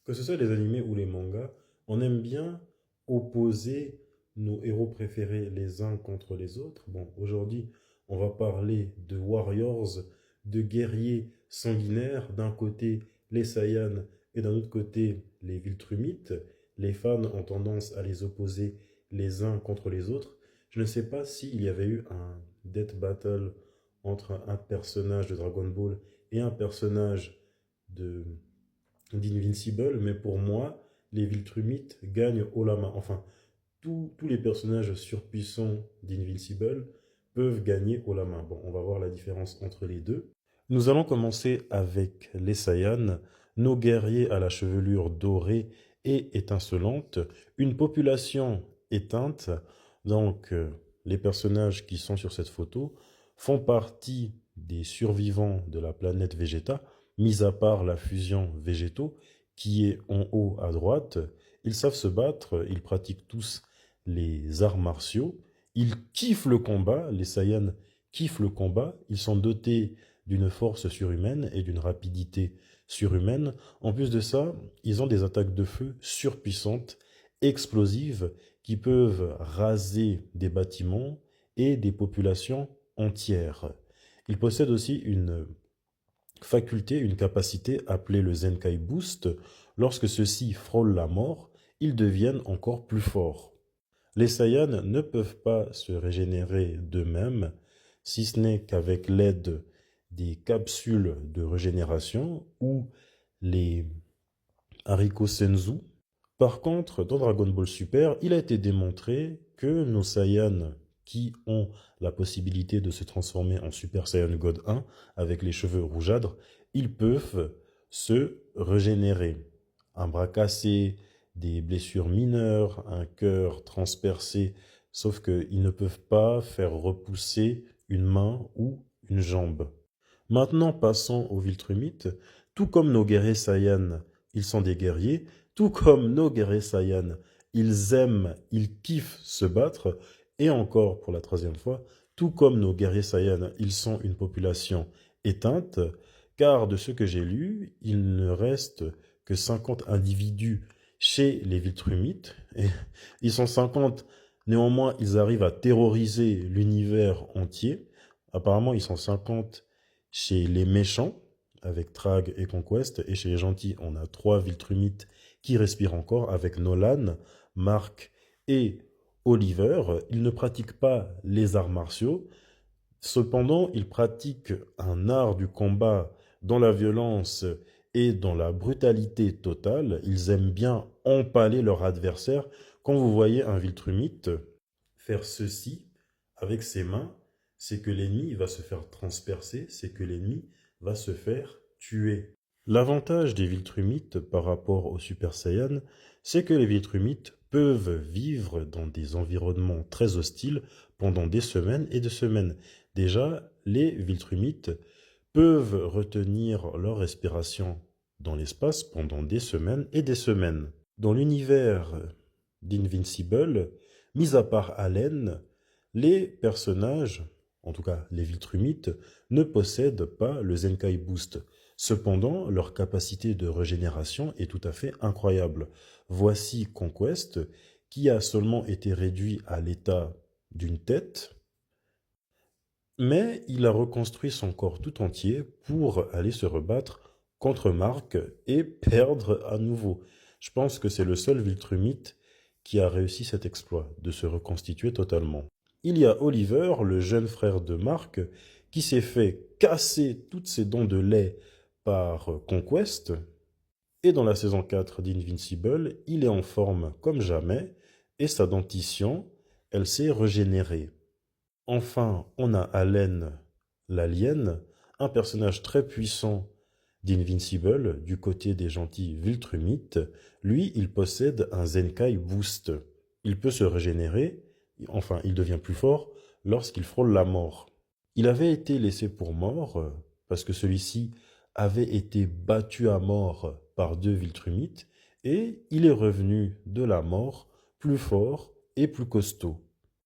Que ce soit les animés ou les mangas, on aime bien opposer nos héros préférés les uns contre les autres. Bon, aujourd'hui, on va parler de warriors, de guerriers sanguinaires. D'un côté, les Saiyans et d'un autre côté, les Viltrumites. Les fans ont tendance à les opposer les uns contre les autres. Je ne sais pas s'il y avait eu un death battle entre un personnage de Dragon Ball et un personnage de d'Invincible, mais pour moi, les Viltrumites gagnent haut la main. Enfin, tous les personnages surpuissants d'Invincible peuvent gagner haut la main. Bon, on va voir la différence entre les deux. Nous allons commencer avec les Saiyans, nos guerriers à la chevelure dorée et étincelante, une population éteinte. Donc, les personnages qui sont sur cette photo font partie des survivants de la planète Vegeta, mis à part la fusion végétaux qui est en haut à droite. Ils savent se battre, ils pratiquent tous les arts martiaux, ils kiffent le combat, les Saiyans kiffent le combat, ils sont dotés d'une force surhumaine et d'une rapidité surhumaine. En plus de ça, ils ont des attaques de feu surpuissantes, explosives, qui peuvent raser des bâtiments et des populations entières. Ils possèdent aussi une faculté, une capacité appelée le Zenkai Boost. Lorsque ceux-ci frôlent la mort, ils deviennent encore plus forts. Les Saiyans ne peuvent pas se régénérer d'eux-mêmes, si ce n'est qu'avec l'aide des capsules de régénération ou les haricots senzu. Par contre, dans Dragon Ball Super, il a été démontré que nos Saiyans qui ont la possibilité de se transformer en Super Saiyan God 1 avec les cheveux rougeâtres, ils peuvent se régénérer. Un bras cassé, des blessures mineures, un cœur transpercé, sauf qu'ils ne peuvent pas faire repousser une main ou une jambe. Maintenant, passons aux Viltrumites. Tout comme nos guerriers Saiyans, ils sont des guerriers. Tout comme nos guerriers Saiyans, ils aiment, ils kiffent se battre. Et encore, pour la troisième fois, tout comme nos guerriers Saiyans, ils sont une population éteinte, car de ce que j'ai lu, il ne reste que 50 individus chez les Viltrumites. Et ils sont 50, néanmoins, ils arrivent à terroriser l'univers entier. Apparemment, ils sont 50 chez les méchants, avec Trag et Conquest, et chez les gentils, on a 3 Viltrumites qui respirent encore, avec Nolan, Mark et Oliver. Ils ne pratiquent pas les arts martiaux, cependant, ils pratiquent un art du combat dans la violence et dans la brutalité totale. Ils aiment bien empaler leur adversaire. Quand vous voyez un Viltrumite faire ceci avec ses mains, c'est que l'ennemi va se faire transpercer, c'est que l'ennemi va se faire tuer. L'avantage des Viltrumites par rapport aux Super Saiyans, c'est que les Viltrumites peuvent vivre dans des environnements très hostiles pendant des semaines et des semaines. Déjà, les Viltrumites peuvent retenir leur respiration dans l'espace pendant des semaines et des semaines. Dans l'univers d'Invincible, mis à part Allen, les personnages, en tout cas les Viltrumites, ne possèdent pas le Zenkai Boost. Cependant, leur capacité de régénération est tout à fait incroyable. Voici Conquest, qui a seulement été réduit à l'état d'une tête, mais il a reconstruit son corps tout entier pour aller se rebattre contre Mark et perdre à nouveau. Je pense que c'est le seul Viltrumite qui a réussi cet exploit, de se reconstituer totalement. Il y a Oliver, le jeune frère de Mark, qui s'est fait casser toutes ses dents de lait par Conquest. Et dans la saison 4 d'Invincible, il est en forme comme jamais, et sa dentition, elle s'est régénérée. Enfin, on a Allen, l'alien, un personnage très puissant d'Invincible, du côté des gentils Viltrumites. Lui, il possède un Zenkai Boost. Il peut se régénérer, enfin, il devient plus fort lorsqu'il frôle la mort. Il avait été laissé pour mort parce que celui-ci avait été battu à mort par 2 Viltrumites et il est revenu de la mort plus fort et plus costaud.